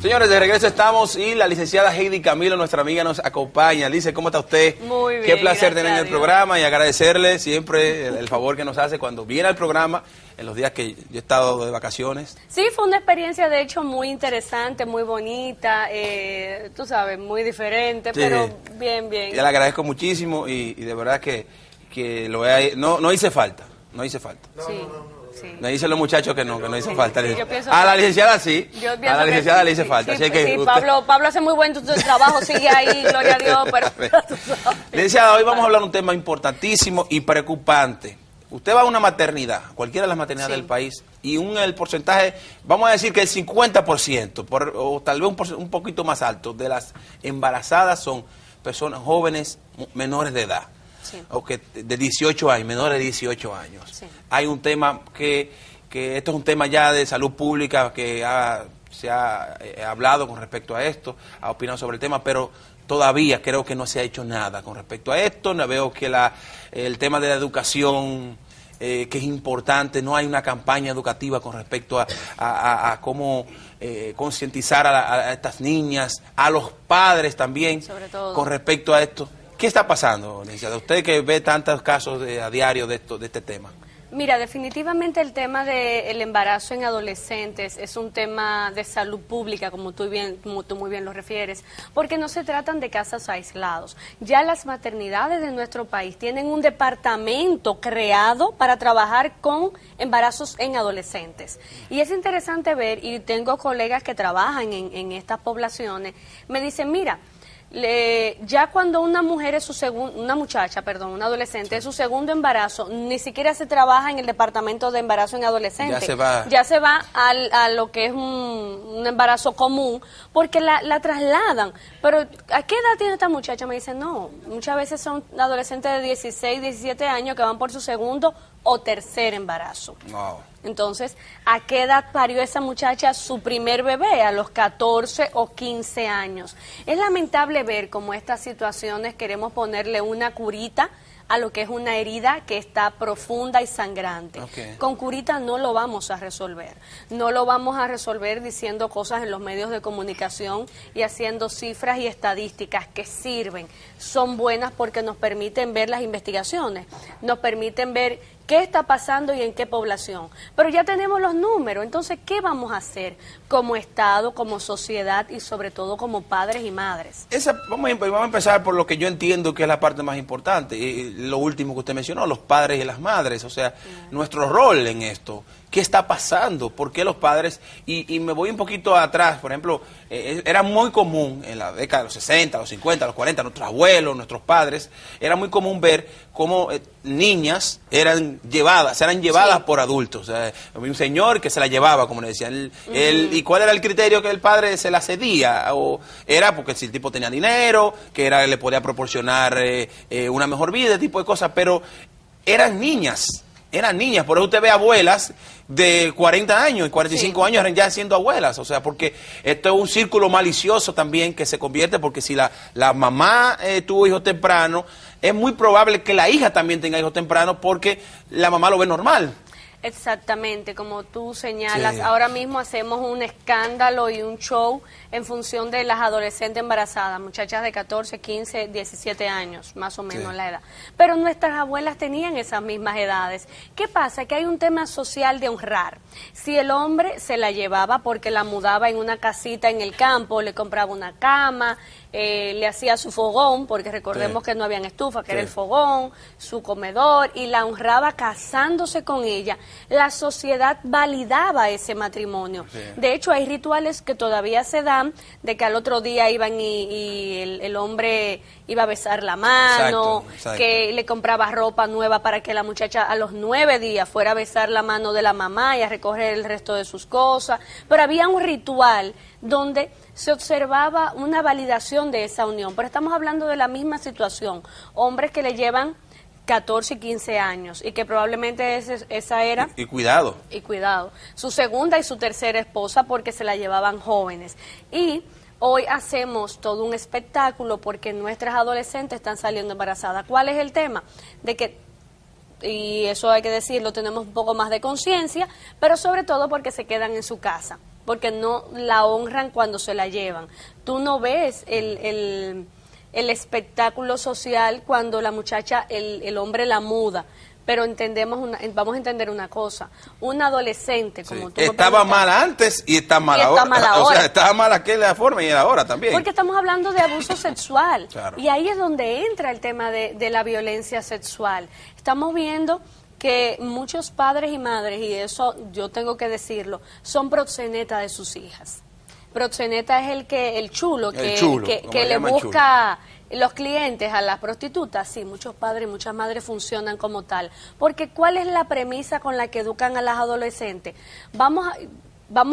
Señores, de regreso estamos y la licenciada Heidi Camilo, nuestra amiga, nos acompaña. Dice, ¿cómo está usted? Muy bien. Qué placer tener en el programa y agradecerle siempre el favor que nos hace cuando viene al programa en los días que yo he estado de vacaciones. Sí, fue una experiencia de hecho muy interesante, muy bonita, tú sabes, muy diferente, sí, pero bien, bien. Ya le agradezco muchísimo y de verdad que no hice falta, no hice falta. Sí. Sí. Me dicen los muchachos que no hizo falta. Sí, a la licenciada sí. A la licenciada le hice falta. Sí, así que sí, Pablo hace muy buen trabajo, sigue ahí, gloria a Dios. Pero licenciada, hoy vamos a hablar de un tema importantísimo y preocupante. Usted va a una maternidad, cualquiera de las maternidades del país, y el porcentaje, vamos a decir que el 50%, o tal vez un poquito más alto, de las embarazadas son personas jóvenes menores de edad. Sí. O que de 18 años, menores de 18 años. Sí. Hay un tema que esto es un tema ya de salud pública que se ha hablado con respecto a esto, ha opinado sobre el tema, pero todavía creo que no se ha hecho nada con respecto a esto. No veo que el tema de la educación, que es importante, no hay una campaña educativa con respecto a cómo concientizar a estas niñas, a los padres también, sobre todo, con respecto a esto. ¿Qué está pasando, licenciada? Usted que ve tantos casos a diario de este tema. Mira, definitivamente el tema del embarazo en adolescentes es un tema de salud pública, como tú muy bien lo refieres, porque no se tratan de casos aislados. Ya las maternidades de nuestro país tienen un departamento creado para trabajar con embarazos en adolescentes. Y es interesante ver, y tengo colegas que trabajan en estas poblaciones, me dicen, mira, ya cuando una adolescente es su segundo embarazo, ni siquiera se trabaja en el departamento de embarazo en adolescente. Ya se va a lo que es un embarazo común, porque la trasladan. Pero ¿a qué edad tiene esta muchacha? Me dicen, no, muchas veces son adolescentes de 16, 17 años que van por su segundo o tercer embarazo. Wow. Entonces, ¿a qué edad parió esa muchacha su primer bebé? A los 14 o 15 años. Es lamentable ver cómo estas situaciones queremos ponerle una curita a lo que es una herida que está profunda y sangrante. Okay. Con curita no lo vamos a resolver. No lo vamos a resolver diciendo cosas en los medios de comunicación y haciendo cifras y estadísticas que sirven. Son buenas porque nos permiten ver las investigaciones, nos permiten ver qué está pasando y en qué población. Pero ya tenemos los números, entonces, ¿qué vamos a hacer como Estado, como sociedad y sobre todo como padres y madres? Vamos a empezar por lo que yo entiendo que es la parte más importante, y lo último que usted mencionó, los padres y las madres, o sea, nuestro rol en esto. ¿Qué está pasando? ¿Por qué los padres? Y me voy un poquito atrás, por ejemplo, era muy común en la década de los 60, los 50, los 40, nuestros abuelos, nuestros padres, era muy común ver cómo niñas eran llevadas sí, por adultos. Un señor que se la llevaba, como le decían. ¿Y cuál era el criterio que el padre se la cedía? O era porque si el tipo tenía dinero, que le podía proporcionar una mejor vida, ese tipo de cosas, pero eran niñas. Eran niñas, por eso usted ve abuelas de 40 años y 45 sí, años ya siendo abuelas, o sea, porque esto es un círculo malicioso también que se convierte, porque si la mamá tuvo hijos temprano, es muy probable que la hija también tenga hijos tempranos porque la mamá lo ve normal. Exactamente, como tú señalas, sí. Ahora mismo hacemos un escándalo y un show en función de las adolescentes embarazadas, muchachas de 14, 15, 17 años, más o menos sí, la edad. Pero nuestras abuelas tenían esas mismas edades. ¿Qué pasa? Que hay un tema social de honrar. Si el hombre se la llevaba porque la mudaba en una casita en el campo, le compraba una cama, le hacía su fogón, porque recordemos sí, que no habían estufa, que sí, era el fogón, su comedor, y la honraba casándose con ella, la sociedad validaba ese matrimonio. Sí. De hecho, hay rituales que todavía se dan, de que al otro día iban y el hombre iba a besar la mano, exacto. Que le compraba ropa nueva para que la muchacha a los 9 días fuera a besar la mano de la mamá y a recoger el resto de sus cosas. Pero había un ritual donde se observaba una validación de esa unión. Pero estamos hablando de la misma situación. Hombres que le llevan 14 y 15 años y que probablemente esa era... Y cuidado. Y cuidado. Su segunda y su tercera esposa porque se la llevaban jóvenes. Y hoy hacemos todo un espectáculo porque nuestras adolescentes están saliendo embarazadas. ¿Cuál es el tema? De que, y eso hay que decirlo, tenemos un poco más de conciencia, pero sobre todo porque se quedan en su casa. porque no la honran cuando se la llevan. Tú no ves el espectáculo social cuando la muchacha, el hombre la muda. Pero vamos a entender una cosa, un adolescente, como tú estaba mal antes y está mal ahora. O sea, estaba mal aquella forma y ahora también. Porque estamos hablando de abuso sexual. Claro. Y ahí es donde entra el tema de la violencia sexual. Estamos viendo que muchos padres y madres, y eso yo tengo que decirlo, son proxenetas de sus hijas. Proxeneta es el chulo que le busca los clientes a las prostitutas. Sí, muchos padres y muchas madres funcionan como tal. Porque ¿cuál es la premisa con la que educan a las adolescentes? Vamos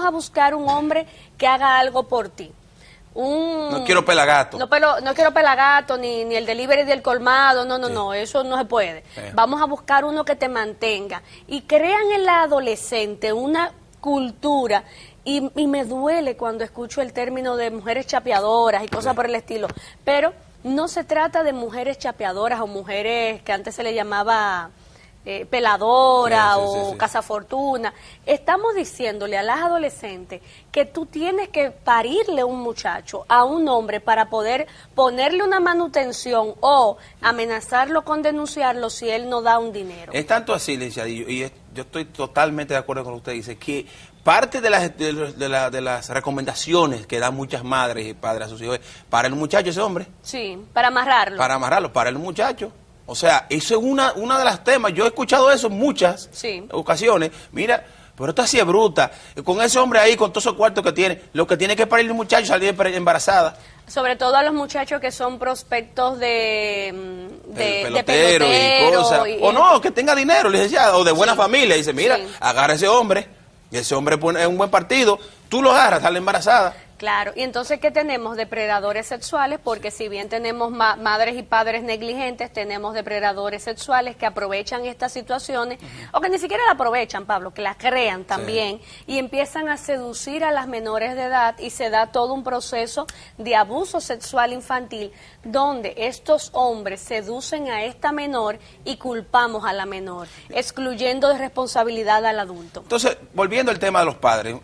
a buscar un hombre que haga algo por ti. No quiero pelagato. No quiero pelagato, ni el delivery del colmado, no, eso no se puede. Vamos a buscar uno que te mantenga. Y crean en la adolescente una cultura, y me duele cuando escucho el término de mujeres chapeadoras y cosas por el estilo, pero no se trata de mujeres chapeadoras o mujeres que antes se le llamaba peladora o cazafortuna. Estamos diciéndole a las adolescentes que tú tienes que parirle un muchacho a un hombre para poder ponerle una manutención o amenazarlo con denunciarlo si él no da un dinero. Es tanto así, licenciada, y yo estoy totalmente de acuerdo con lo que usted dice, que parte de las recomendaciones que dan muchas madres y padres a sus hijos es para el muchacho ese hombre. Sí, para amarrarlo. Para amarrarlo, para el muchacho. O sea, eso es una de las temas. Yo he escuchado eso en muchas ocasiones. Mira, pero esta sí es bruta. Con ese hombre ahí, con todos esos cuartos que tiene, lo que tiene que parir el muchacho salir embarazada. Sobre todo a los muchachos que son prospectos de pelotero y cosas. O no, que tenga dinero, licenciada, o de buena familia. Dice, mira, agarra a ese hombre, y ese hombre pone un buen partido, tú lo agarras, sale embarazada. Claro, y entonces, ¿qué tenemos? Depredadores sexuales, porque si bien tenemos madres y padres negligentes, tenemos depredadores sexuales que aprovechan estas situaciones, o que ni siquiera la aprovechan, Pablo, que las crean también, y empiezan a seducir a las menores de edad, y se da todo un proceso de abuso sexual infantil, donde estos hombres seducen a esta menor y culpamos a la menor, excluyendo de responsabilidad al adulto. Entonces, volviendo al tema de los padres,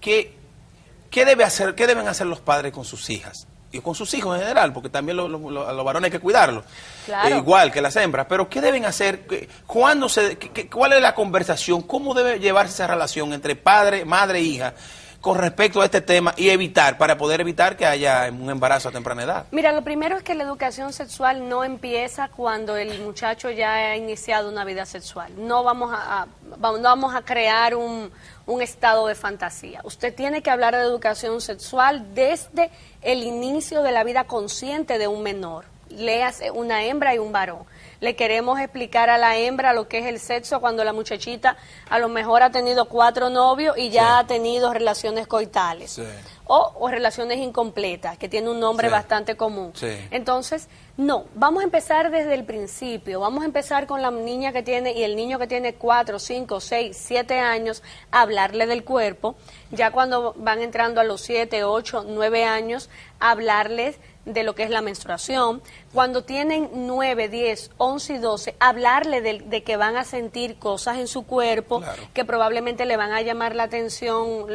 ¿qué deben hacer los padres con sus hijas? Y con sus hijos en general, porque también a los varones hay que cuidarlos, claro. Igual que las hembras. Pero ¿qué deben hacer? ¿Cuál es la conversación? ¿Cómo debe llevarse esa relación entre padre, madre e hija con respecto a este tema y para poder evitar que haya un embarazo a temprana edad? Mira, lo primero es que la educación sexual no empieza cuando el muchacho ya ha iniciado una vida sexual. No vamos a crear un estado de fantasía. Usted tiene que hablar de educación sexual desde el inicio de la vida consciente de un menor. Léase una hembra y un varón. Le queremos explicar a la hembra lo que es el sexo cuando la muchachita a lo mejor ha tenido 4 novios y ya ha tenido relaciones coitales. O relaciones incompletas, que tiene un nombre bastante común. Entonces, no, vamos a empezar desde el principio. Vamos a empezar con la niña que tiene y el niño que tiene 4, 5, 6, 7 años, a hablarle del cuerpo. Ya cuando van entrando a los 7, 8, 9 años, hablarles de lo que es la menstruación. Cuando tienen 9, 10, 11 y 12, hablarle de que van a sentir cosas en su cuerpo, que probablemente le van a llamar la atención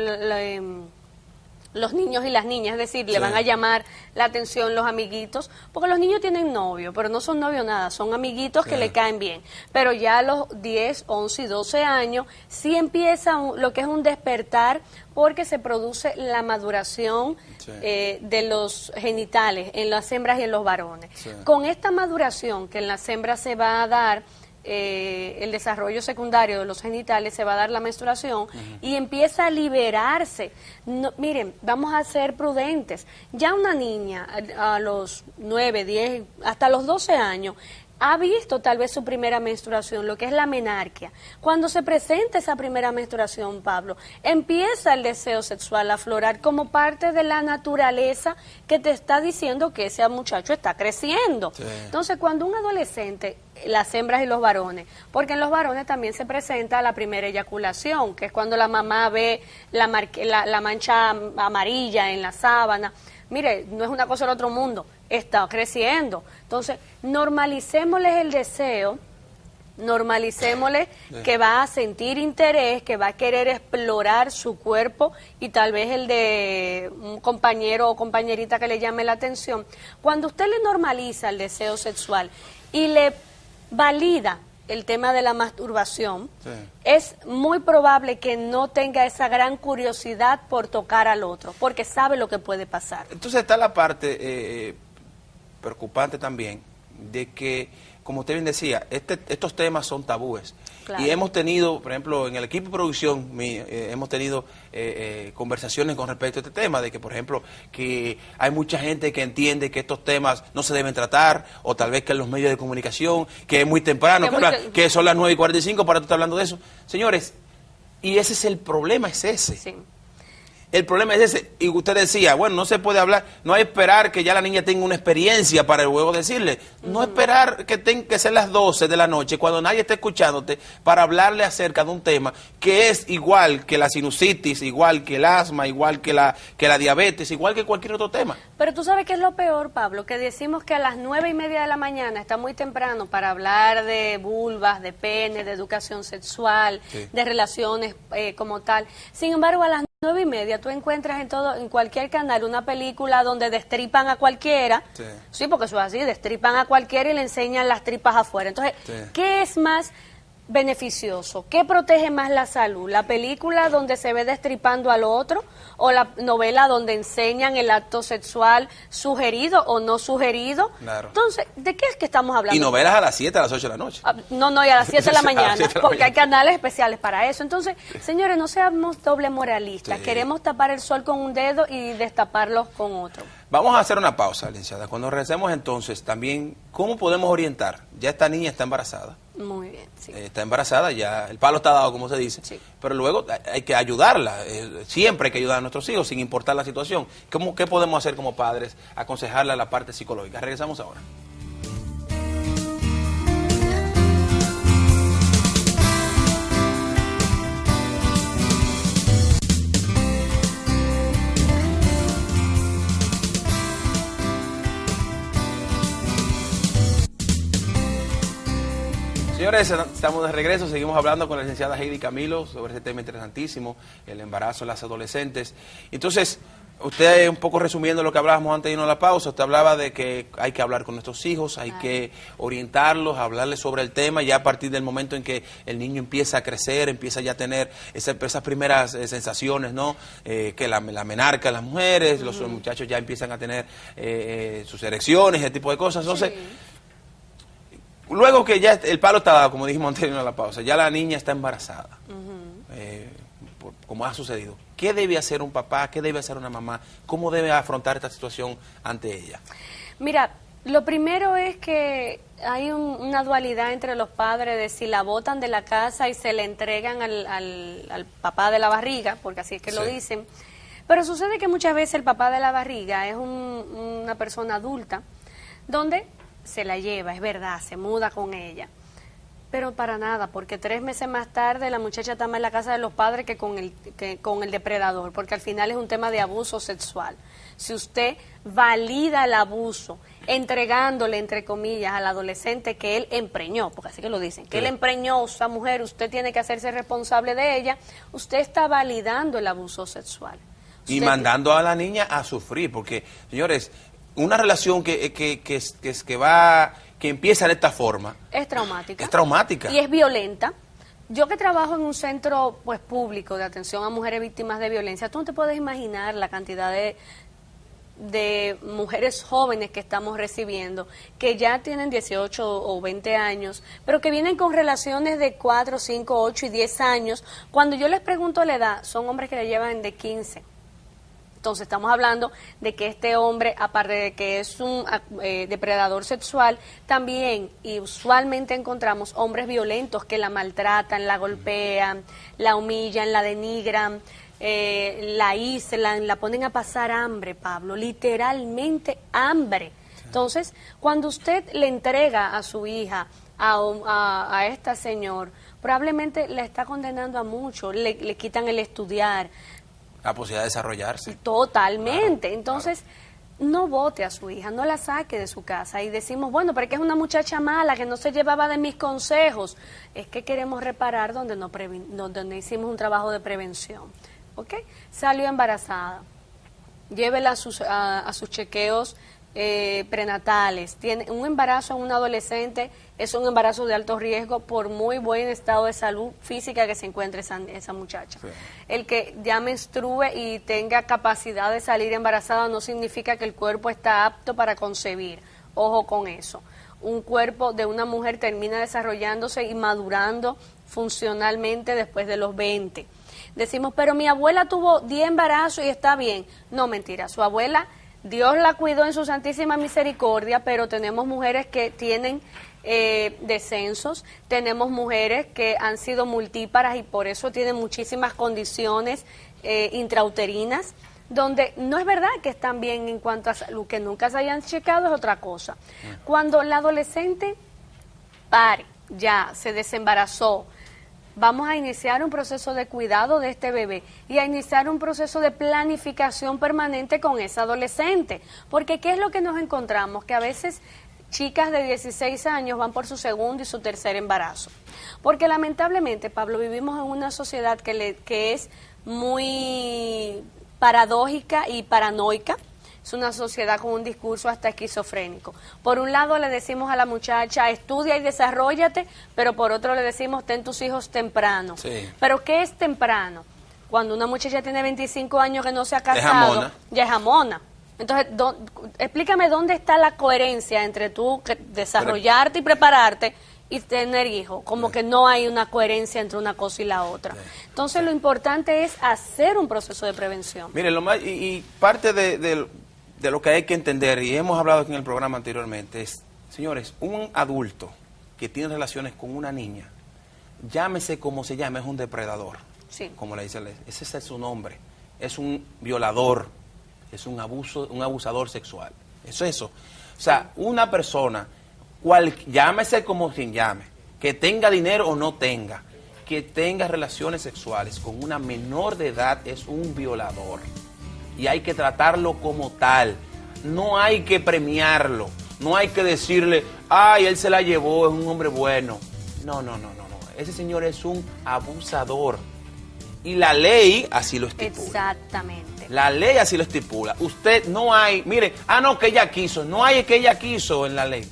los niños y las niñas, es decir, le van a llamar la atención los amiguitos, porque los niños tienen novio, pero no son novio nada, son amiguitos que le caen bien. Pero ya a los 10, 11 y 12 años sí empieza lo que es un despertar, porque se produce la maduración de los genitales en las hembras y en los varones. Con esta maduración que en las hembras se va a dar, el desarrollo secundario de los genitales, se va a dar la menstruación y empieza a liberarse. No, miren, vamos a ser prudentes. Ya una niña a los 9, 10, hasta los 12 años ha visto tal vez su primera menstruación, lo que es la menarquia. Cuando se presenta esa primera menstruación, Pablo, empieza el deseo sexual a aflorar como parte de la naturaleza que te está diciendo que ese muchacho está creciendo. Entonces, cuando un adolescente, las hembras y los varones, porque en los varones también se presenta la primera eyaculación, que es cuando la mamá ve la mancha amarilla en la sábana. Mire, no es una cosa del otro mundo, está creciendo. Entonces, normalicémosles el deseo Normalicémosle que va a sentir interés, que va a querer explorar su cuerpo y tal vez el de un compañero o compañerita que le llame la atención. Cuando usted le normaliza el deseo sexual y le valida el tema de la masturbación, es muy probable que no tenga esa gran curiosidad por tocar al otro, porque sabe lo que puede pasar. Entonces está la parte preocupante también de que, como usted bien decía, estos temas son tabúes. Claro. Y hemos tenido, por ejemplo, en el equipo de producción, hemos tenido conversaciones con respecto a este tema, de que, por ejemplo, que hay mucha gente que entiende que estos temas no se deben tratar, o tal vez que en los medios de comunicación, que es muy temprano, que son las 9:45 para tú estar hablando de eso. Señores, y ese es el problema, es ese. Sí. El problema es ese, y usted decía, bueno, no se puede hablar, no hay esperar que ya la niña tenga una experiencia para luego decirle, no esperar que tenga que ser las 12 de la noche cuando nadie esté escuchándote para hablarle acerca de un tema que es igual que la sinusitis, igual que el asma, igual que la diabetes, igual que cualquier otro tema. Pero tú sabes qué es lo peor, Pablo, que decimos que a las 9:30 de la mañana está muy temprano para hablar de vulvas, de pene, de educación sexual, de relaciones como tal. Sin embargo, a las 9:30 tú encuentras en cualquier canal una película donde destripan a cualquiera, sí, porque eso es así, destripan a cualquiera y le enseñan las tripas afuera. Entonces, ¿qué es más beneficioso? ¿Qué protege más la salud? ¿La película donde se ve destripando al otro o la novela donde enseñan el acto sexual sugerido o no sugerido? Claro. Entonces, ¿de qué es que estamos hablando? Y novelas a las 7, a las 8 de la noche. No, y a las 7 de la mañana, porque hay canales especiales para eso. Entonces, señores, no seamos doble moralistas. Queremos tapar el sol con un dedo y destaparlo con otro. Vamos a hacer una pausa, licenciada. Cuando regresemos entonces, también, ¿cómo podemos orientar? Ya esta niña está embarazada. Muy bien, sí. Está embarazada, ya el palo está dado, como se dice. Sí. Pero luego hay que ayudarla. Siempre hay que ayudar a nuestros hijos, sin importar la situación. ¿Qué podemos hacer como padres? Aconsejarle a la parte psicológica. Regresamos ahora. Señores, estamos de regreso, seguimos hablando con la licenciada Heidi Camilo sobre este tema interesantísimo, el embarazo de las adolescentes. Entonces, usted un poco resumiendo lo que hablábamos antes de irnos a la pausa, usted hablaba de que hay que hablar con nuestros hijos, hay que orientarlos, hablarles sobre el tema, ya a partir del momento en que el niño empieza a crecer, empieza ya a tener esas primeras sensaciones, ¿no? Que la menarca en las mujeres, los muchachos ya empiezan a tener sus erecciones, ese tipo de cosas. Entonces, luego que ya el palo está dado, como dijimos antes de la pausa, ya la niña está embarazada, como ha sucedido. ¿Qué debe hacer un papá? ¿Qué debe hacer una mamá? ¿Cómo debe afrontar esta situación ante ella? Mira, lo primero es que hay una dualidad entre los padres de si la botan de la casa y se le entregan al papá de la barriga, porque así es que lo dicen. Pero sucede que muchas veces el papá de la barriga es una persona adulta, donde se la lleva, es verdad, se muda con ella, pero para nada, porque 3 meses más tarde la muchacha está más en la casa de los padres que con el depredador, porque al final es un tema de abuso sexual. Si usted valida el abuso entregándole, entre comillas, al adolescente que él empreñó, porque así que lo dicen, que él empreñó a esa mujer, usted tiene que hacerse responsable de ella, usted está validando el abuso sexual. Y mandando a la niña a sufrir, porque, señores, una relación que empieza de esta forma es traumática. Es traumática. Y es violenta. Yo que trabajo en un centro público de atención a mujeres víctimas de violencia, tú no te puedes imaginar la cantidad de mujeres jóvenes que estamos recibiendo, que ya tienen 18 o 20 años, pero que vienen con relaciones de 4, 5, 8 y 10 años. Cuando yo les pregunto la edad, son hombres que le llevan de 15. Entonces estamos hablando de que este hombre, aparte de que es un depredador sexual, también y usualmente encontramos hombres violentos que la maltratan, la golpean, la humillan, la denigran, la aíslan, la ponen a pasar hambre, Pablo, literalmente hambre. Entonces, cuando usted le entrega a su hija a esta señor, probablemente la está condenando a mucho, le quitan el estudiar, la posibilidad de desarrollarse. Totalmente. Claro, entonces, no vote a su hija, no la saque de su casa y decimos, bueno, pero es que es una muchacha mala, que no se llevaba de mis consejos. Es que queremos reparar donde donde hicimos un trabajo de prevención. ¿Ok? Salió embarazada. Llévela a sus chequeos prenatales. Tiene un embarazo en un adolescente, es un embarazo de alto riesgo por muy buen estado de salud física que se encuentre esa muchacha. Sí. El que ya menstrue y tenga capacidad de salir embarazada no significa que el cuerpo está apto para concebir. Ojo con eso. Un cuerpo de una mujer termina desarrollándose y madurando funcionalmente después de los 20. Decimos, pero mi abuela tuvo 10 embarazos y está bien. No, mentira, su abuela, Dios la cuidó en su santísima misericordia, pero tenemos mujeres que tienen descensos, tenemos mujeres que han sido multíparas y por eso tienen muchísimas condiciones intrauterinas, donde no es verdad que están bien en cuanto a salud, que nunca se hayan checado es otra cosa. Cuando la adolescente pare, ya se desembarazó, vamos a iniciar un proceso de cuidado de este bebé y a iniciar un proceso de planificación permanente con esa adolescente. Porque ¿qué es lo que nos encontramos? Que a veces chicas de 16 años van por su segundo y su tercer embarazo. Porque lamentablemente, Pablo, vivimos en una sociedad que es muy paradójica y paranoica. Es una sociedad con un discurso hasta esquizofrénico. Por un lado le decimos a la muchacha, estudia y desarróllate, pero por otro le decimos, ten tus hijos temprano. Sí. ¿Pero qué es temprano? Cuando una muchacha tiene 25 años que no se ha casado, ya es jamona. Entonces, explícame dónde está la coherencia entre tú desarrollarte y prepararte y tener hijos. Como que no hay una coherencia entre una cosa y la otra. Entonces, lo importante es hacer un proceso de prevención. Mire, y parte de lo que hay que entender, y hemos hablado aquí en el programa anteriormente, es, señores, un adulto que tiene relaciones con una niña, llámese como se llame, es un depredador. Sí. Como le dice, ese es su nombre. Es un violador, es un abusador sexual. Es eso. O sea, una persona, llámese como quien llame, que tenga dinero o no tenga, que tenga relaciones sexuales con una menor de edad, es un violador. Y hay que tratarlo como tal. No hay que premiarlo. No hay que decirle, ay, él se la llevó, es un hombre bueno. No. Ese señor es un abusador. Y la ley así lo estipula. Exactamente. La ley así lo estipula. Usted no hay, mire, no, que ella quiso. No hay que ella quiso en la ley.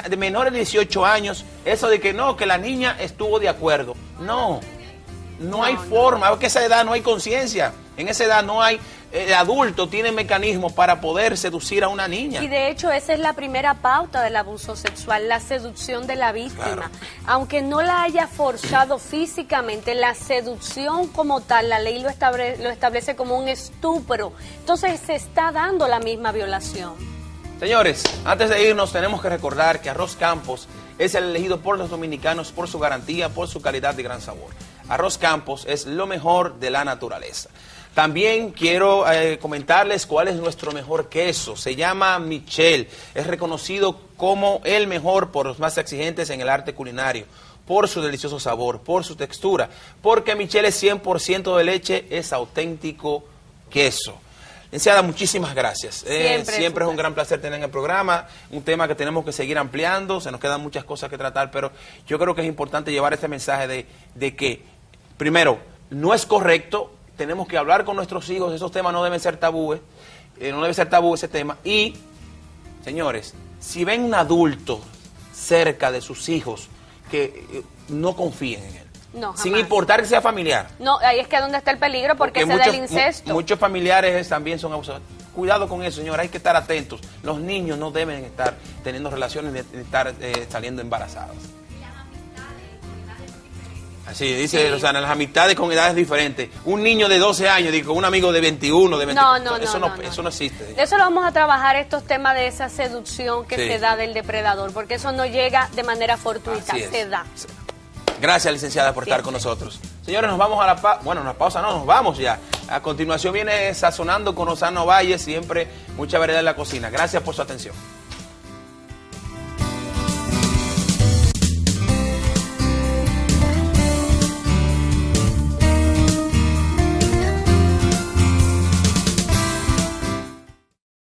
De menores de 18 años, eso de que no, que la niña estuvo de acuerdo. No hay forma. Porque a esa edad no hay conciencia. En esa edad no hay... El adulto tiene mecanismos para poder seducir a una niña. Y de hecho esa es la primera pauta del abuso sexual, la seducción de la víctima. Claro. Aunque no la haya forzado físicamente, la seducción como tal, la ley lo establece como un estupro. Entonces se está dando la misma violación. Señores, antes de irnos tenemos que recordar que Arroz Campos es el elegido por los dominicanos por su garantía, por su calidad y gran sabor. Arroz Campos es lo mejor de la naturaleza. También quiero comentarles cuál es nuestro mejor queso. Se llama Michel. Es reconocido como el mejor por los más exigentes en el arte culinario, por su delicioso sabor, por su textura. Porque Michel es 100% de leche, es auténtico queso. Licenciada, muchísimas gracias. Siempre es un gran placer tener en el programa, un tema que tenemos que seguir ampliando, se nos quedan muchas cosas que tratar, pero yo creo que es importante llevar este mensaje de que, primero, no es correcto. Tenemos que hablar con nuestros hijos, esos temas no deben ser tabúes, no debe ser tabú ese tema. Y, señores, si ven un adulto cerca de sus hijos, que no confíen en él. No, jamás. Sin importar que sea familiar. No, ahí es que donde está el peligro, porque se da el incesto. Muchos familiares también son abusadores. Cuidado con eso, señor, hay que estar atentos. Los niños no deben estar teniendo relaciones ni estar saliendo embarazadas. Así dice, sí. Rosana, las amistades con edades diferentes. Un niño de 12 años, digo, un amigo de 21, de 21. Eso no existe. De eso lo vamos a trabajar, estos temas de esa seducción que se da del depredador, porque eso no llega de manera fortuita, se da. Sí. Gracias, licenciada, por estar con nosotros. Señores, nos vamos a la pausa. Bueno, una pausa no, nos vamos ya. A continuación viene Sazonando con Rosana Valle, siempre mucha variedad en la cocina. Gracias por su atención.